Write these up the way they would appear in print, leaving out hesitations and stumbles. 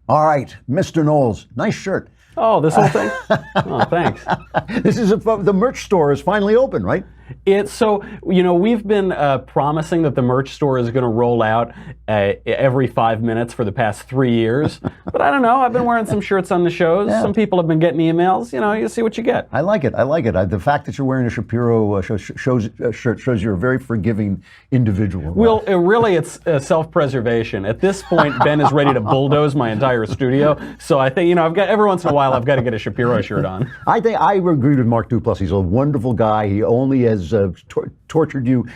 All right, Mr. Knowles, nice shirt. Oh, this whole thing? Oh, thanks. This is the merch store is finally open, right? We've been promising that the merch store is going to roll out every 5 minutes for the past 3 years. But I don't know. I've been wearing some shirts on the shows. Yeah. Some people have been getting emails. You see what you get. I like it. The fact that you're wearing a Shapiro shirt shows you're a very forgiving individual. Well, it's self-preservation. At this point, Ben is ready to bulldoze my entire studio. So I think, I've got every once in a while, I've got to get a Shapiro shirt on. I think I agree with Mark Duplass. He's a wonderful guy. He only has tortured you,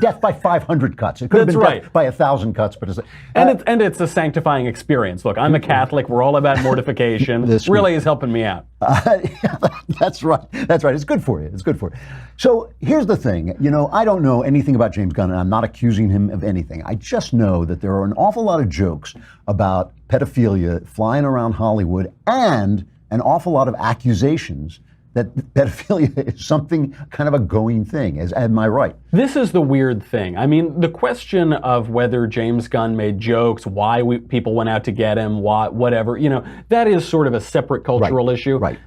death by 500 cuts. It could have been death by 1,000 cuts, but it's a sanctifying experience. Look, I'm a Catholic. We're all about mortification. This really is helping me out. That's right. It's good for you. So here's the thing. I don't know anything about James Gunn, and I'm not accusing him of anything. I just know that there are an awful lot of jokes about pedophilia flying around Hollywood, and an awful lot of accusations that pedophilia is something kind of a going thing. Am I right? This is the weird thing. I mean, the question of whether James Gunn made jokes, why people went out to get him, whatever, that is sort of a separate cultural issue. Right.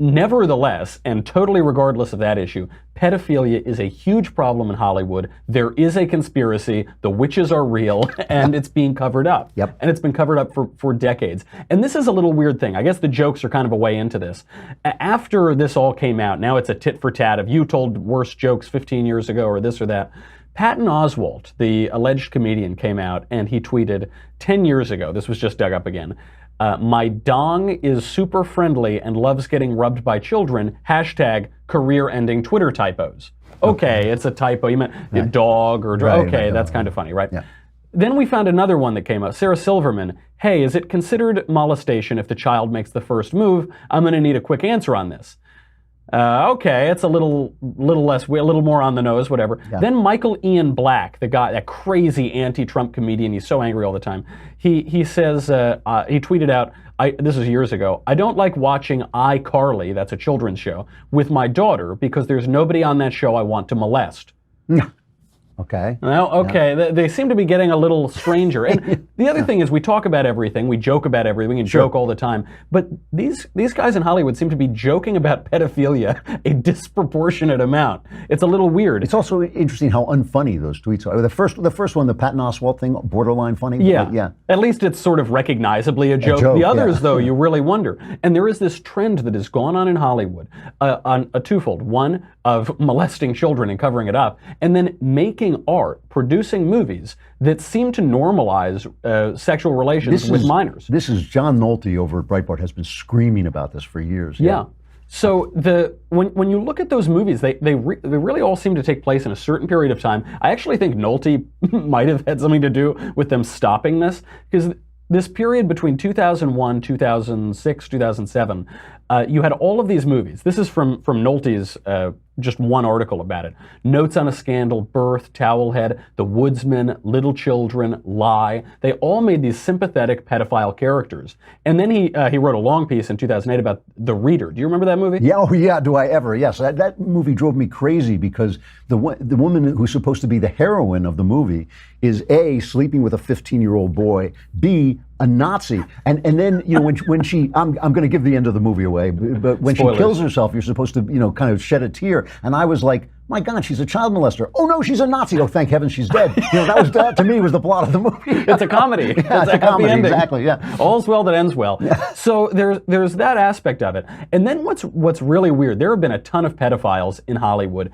Nevertheless, and totally regardless of that issue, pedophilia is a huge problem in Hollywood. There is a conspiracy, the witches are real, and it's being covered up. Yep. And it's been covered up for decades. And this is a little weird thing. I guess the jokes are kind of a way into this. After this all came out, now it's a tit for tat of you told worse jokes 15 years ago or this or that. Patton Oswalt, the alleged comedian, came out and he tweeted 10 years ago, this was just dug up again, my dong is super friendly and loves getting rubbed by children, #career-ending Twitter typos. Okay, it's a typo. You meant a dog or that's kind of funny, right? Yeah. Then we found another one that came up. Sarah Silverman, hey, is it considered molestation if the child makes the first move? I'm going to need a quick answer on this. Okay, it's a little more on the nose, whatever. Yeah. Then Michael Ian Black, the guy, that crazy anti-Trump comedian, he's so angry all the time. He says, he tweeted out, this is years ago, I don't like watching iCarly, that's a children's show, with my daughter because there's nobody on that show I want to molest. Okay. Well, okay, yeah. They seem to be getting a little stranger. And the other thing is we talk about everything, we joke about everything, and joke all the time. But these guys in Hollywood seem to be joking about pedophilia a disproportionate amount. It's a little weird. It's also interesting how unfunny those tweets are. The first one, the Patton Oswalt thing, borderline funny. Yeah. Yeah. At least it's sort of recognizably a joke. The others, though, you really wonder. And there is this trend that has gone on in Hollywood, on a twofold. One, of molesting children and covering it up, and then making art, producing movies that seem to normalize sexual relations with minors. This is John Nolte over at Breitbart has been screaming about this for years. Yeah. So when you look at those movies, they really all seem to take place in a certain period of time. I actually think Nolte might have had something to do with them stopping this, because this period between 2001, 2006, 2007, you had all of these movies. This is from Nolte's just one article about it. Notes on a Scandal, Birth, Towelhead, The Woodsman, Little Children, Lie. They all made these sympathetic pedophile characters. And then he wrote a long piece in 2008 about The Reader. Do you remember that movie? Yeah, oh yeah, do I ever? Yes, that movie drove me crazy because the woman who's supposed to be the heroine of the movie is A, sleeping with a 15-year-old boy, B, a Nazi, and then when she I'm going to give the end of the movie away, but when Spoilers. She kills herself, you're supposed to kind of shed a tear, and I was like, my God, she's a child molester. Oh no, she's a Nazi. Oh, thank heaven she's dead. That to me was the plot of the movie. It's a comedy. Yeah, it's a comedy. Ending. Exactly. Yeah. All's well that ends well. Yeah. So there's that aspect of it, and then what's really weird. There have been a ton of pedophiles in Hollywood.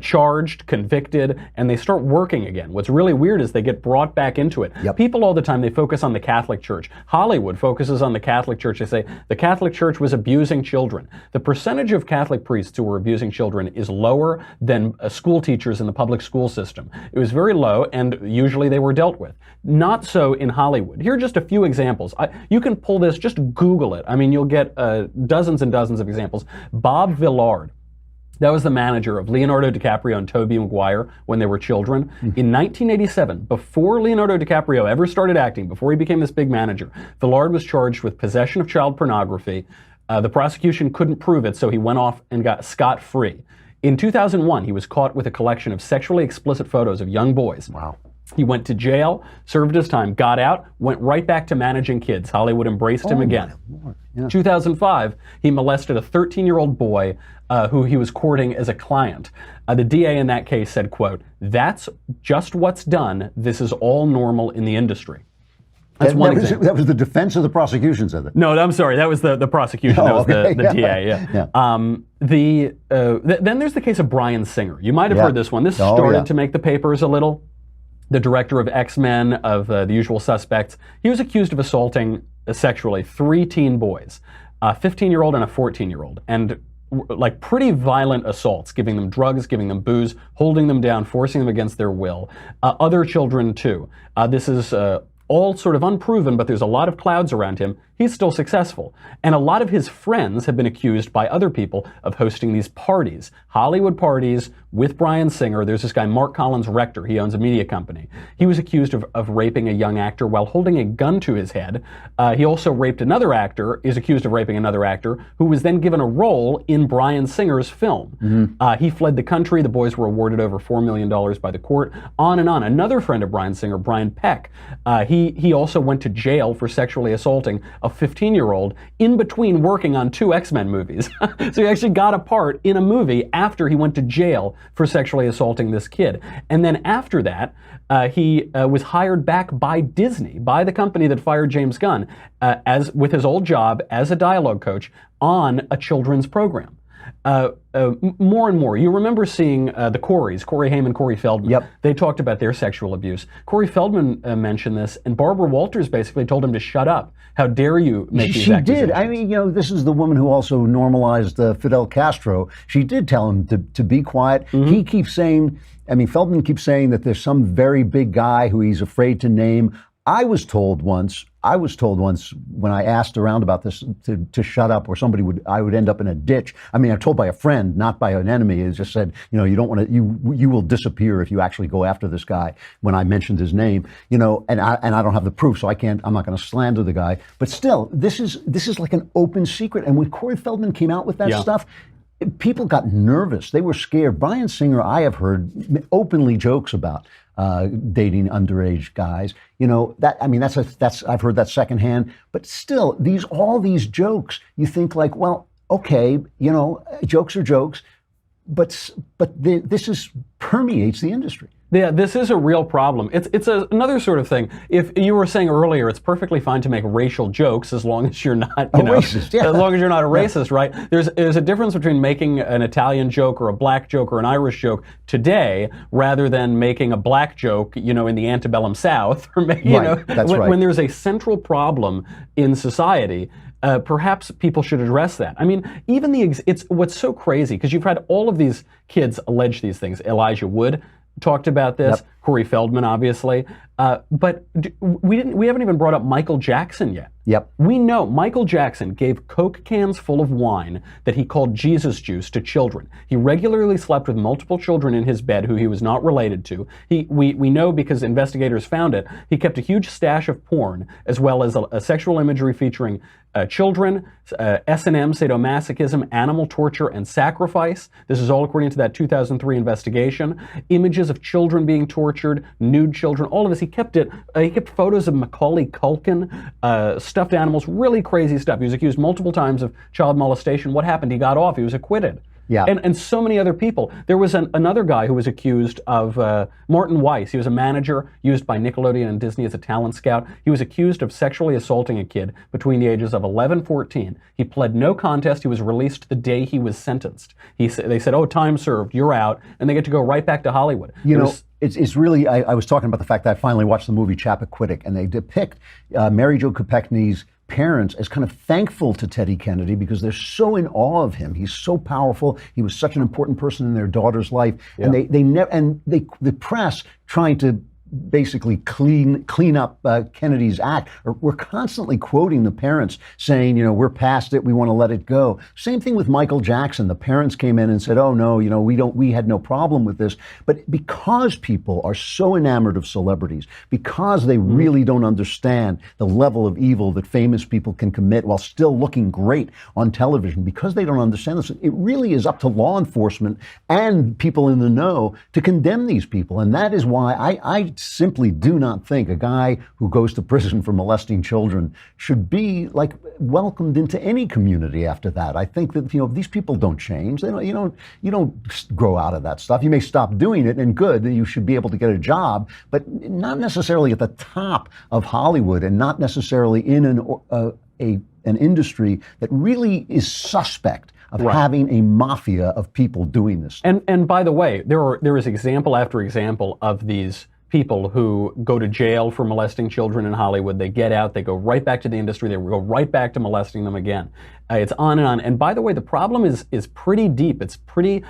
Charged, convicted, and they start working again. What's really weird is they get brought back into it. Yep. People all the time, they focus on the Catholic Church. Hollywood focuses on the Catholic Church. They say the Catholic Church was abusing children. The percentage of Catholic priests who were abusing children is lower than school teachers in the public school system. It was very low, and usually they were dealt with. Not so in Hollywood. Here are just a few examples. You can pull this, just Google it. I mean, you'll get dozens and dozens of examples. Bob Villard. That was the manager of Leonardo DiCaprio and Tobey Maguire when they were children. In 1987, before Leonardo DiCaprio ever started acting, before he became this big manager, Villard was charged with possession of child pornography. The prosecution couldn't prove it, so he went off and got scot-free. In 2001, he was caught with a collection of sexually explicit photos of young boys. Wow. He went to jail, served his time, got out, went right back to managing kids. Hollywood embraced him again. My Lord. Yeah. 2005, he molested a 13-year-old boy who he was courting as a client. The DA in that case said, quote, "That's just what's done. This is all normal in the industry." That's one example. That was the defense of the prosecution said that. No, I'm sorry. That was the prosecution. That was the DA. Yeah. Then there's the case of Bryan Singer. You might have heard this one. This started to make the papers a little. The director of X-Men, of The Usual Suspects. He was accused of assaulting sexually 3 teen boys, a 15-year-old and a 14-year-old, and like pretty violent assaults, giving them drugs, giving them booze, holding them down, forcing them against their will. Other children too. This is all sort of unproven, but there's a lot of clouds around him. He's still successful. And a lot of his friends have been accused by other people of hosting these parties, Hollywood parties with Bryan Singer. There's this guy, Mark Collins Rector. He owns a media company. He was accused of raping a young actor while holding a gun to his head. He also raped another actor, is accused of raping another actor, who was then given a role in Bryan Singer's film. He fled the country. The boys were awarded over $4 million by the court. On and on. Another friend of Bryan Singer, Brian Peck, he also went to jail for sexually assaulting a 15-year-old in between working on 2 X-Men movies. So he actually got a part in a movie after he went to jail for sexually assaulting this kid. And then after that, he was hired back by Disney, by the company that fired James Gunn, with his old job as a dialogue coach on a children's program. More and more. You remember seeing the Coreys, Corey Haim and Corey Feldman. Yep. They talked about their sexual abuse. Corey Feldman mentioned this, and Barbara Walters basically told him to shut up. How dare you make these accusations? She did. I mean, this is the woman who also normalized Fidel Castro. She did tell him to be quiet. He keeps saying, Feldman keeps saying that there's some very big guy who he's afraid to name. I was told once when I asked around about this to shut up, or I would end up in a ditch. I'm told by a friend, not by an enemy. It just said, you don't want to, you will disappear if you actually go after this guy. When I mentioned his name, and I don't have the proof, so I'm not going to slander the guy. But still, this is like an open secret. And when Corey Feldman came out with that stuff, people got nervous. They were scared. Bryan Singer, I have heard openly jokes about dating underage guys. I've heard that secondhand. But still, all these jokes, you think like, well, okay, jokes are jokes, but this permeates the industry. Yeah, this is a real problem. It's another sort of thing. If you were saying earlier, it's perfectly fine to make racial jokes as long as you're not racist. Yeah. As long as you're not a racist, right? There's a difference between making an Italian joke or a black joke or an Irish joke today, rather than making a black joke, in the antebellum South, or when there's a central problem in society. Perhaps people should address that. It's what's so crazy, because you've had all of these kids allege these things. Elijah Wood talked about this. Corey Feldman, obviously. But we haven't even brought up Michael Jackson yet. Yep. We know Michael Jackson gave Coke cans full of wine that he called Jesus juice to children. He regularly slept with multiple children in his bed who he was not related to. We know because investigators found it. He kept a huge stash of porn, as well as a sexual imagery featuring children, S&M, sadomasochism, animal torture, and sacrifice. This is all according to that 2003 investigation. Images of children being tortured, nude children, all of this. He kept photos of Macaulay Culkin, stuffed animals, really crazy stuff. He was accused multiple times of child molestation. What happened? He got off. He was acquitted. Yeah. And so many other people. There was another guy who was accused of, Martin Weiss. He was a manager used by Nickelodeon and Disney as a talent scout. He was accused of sexually assaulting a kid between the ages of 11 and 14. He pled no contest. He was released the day he was sentenced. They said, oh, time served, you're out. And they get to go right back to Hollywood. It's really, I was talking about the fact that I finally watched the movie Chappaquiddick, and they depict Mary Jo Kopechne's parents as kind of thankful to Teddy Kennedy because they're so in awe of him. He's so powerful. He was such an important person in their daughter's life. Yeah. And the press trying to basically clean up Kennedy's act. We're constantly quoting the parents saying, we're past it, we want to let it go. Same thing with Michael Jackson. The parents came in and said, oh no, we had no problem with this. But because people are so enamored of celebrities, because they really don't understand the level of evil that famous people can commit while still looking great on television, because they don't understand this, it really is up to law enforcement and people in the know to condemn these people. And that is why I simply do not think a guy who goes to prison for molesting children should be like welcomed into any community after that. I think that, these people don't change. They don't, you don't grow out of that stuff. You may stop doing it, and good, you should be able to get a job, but not necessarily at the top of Hollywood, and not necessarily in an industry that really is suspect of having a mafia of people doing this. And by the way, there is example after example of these people who go to jail for molesting children in Hollywood. They get out, they go right back to the industry, they go right back to molesting them again. It's on and on. And by the way, the problem is pretty deep. It's pretty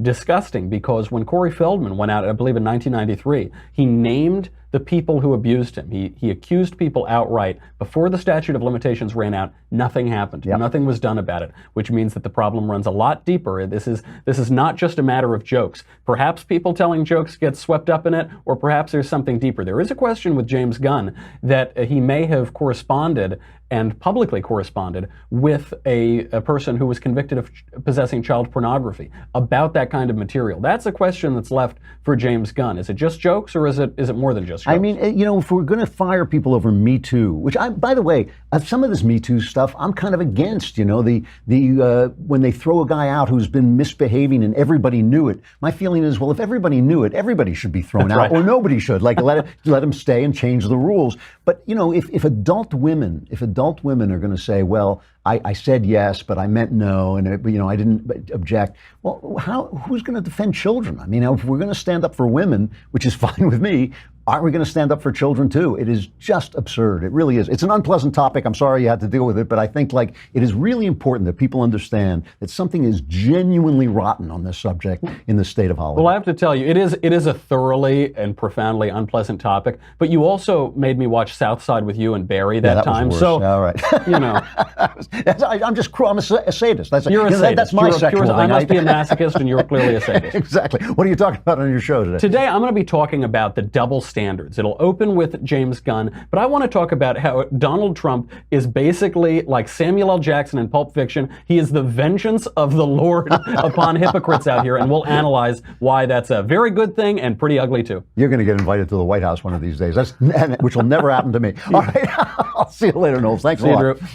disgusting, because when Corey Feldman went out, I believe in 1993, he named the people who abused him. He accused people outright. Before the statute of limitations ran out, nothing happened. Yep. Nothing was done about it, which means that the problem runs a lot deeper. This is not just a matter of jokes. Perhaps people telling jokes get swept up in it, or perhaps there's something deeper. There is a question with James Gunn that he may have corresponded and publicly corresponded with a person who was convicted of possessing child pornography about that kind of material. That's a question that's left for James Gunn. Is it just jokes, or is it more than just jokes? I mean, if we're going to fire people over Me Too, which by the way, some of this Me Too stuff I'm kind of against. When they throw a guy out who's been misbehaving and everybody knew it, my feeling is, well, if everybody knew it, everybody should be thrown out, or nobody should. Like let him stay and change the rules. But if adult women are going to say, well, I said yes, but I meant no, and I didn't object. Well, who's going to defend children? I mean, if we're going to stand up for women, which is fine with me, aren't we going to stand up for children too? It is just absurd. It really is. It's an unpleasant topic. I'm sorry you had to deal with it, but I think it is really important that people understand that something is genuinely rotten on this subject in the state of Hollywood. Well, I have to tell you, it is a thoroughly and profoundly unpleasant topic. But you also made me watch South Side with you and Barry that time. Was worse. So, all right. I'm a sadist. You're a sadist. That's my sexual thing. I must be a masochist, and you're clearly a sadist. Exactly. What are you talking about on your show today? Today, I'm going to be talking about the double standards. It'll open with James Gunn, but I want to talk about how Donald Trump is basically like Samuel L. Jackson in Pulp Fiction. He is the vengeance of the Lord upon hypocrites out here, and we'll analyze why that's a very good thing and pretty ugly too. You're going to get invited to the White House one of these days, which will never happen to me. All right. I'll see you later, Knowles. Thanks a lot. See you, Drew.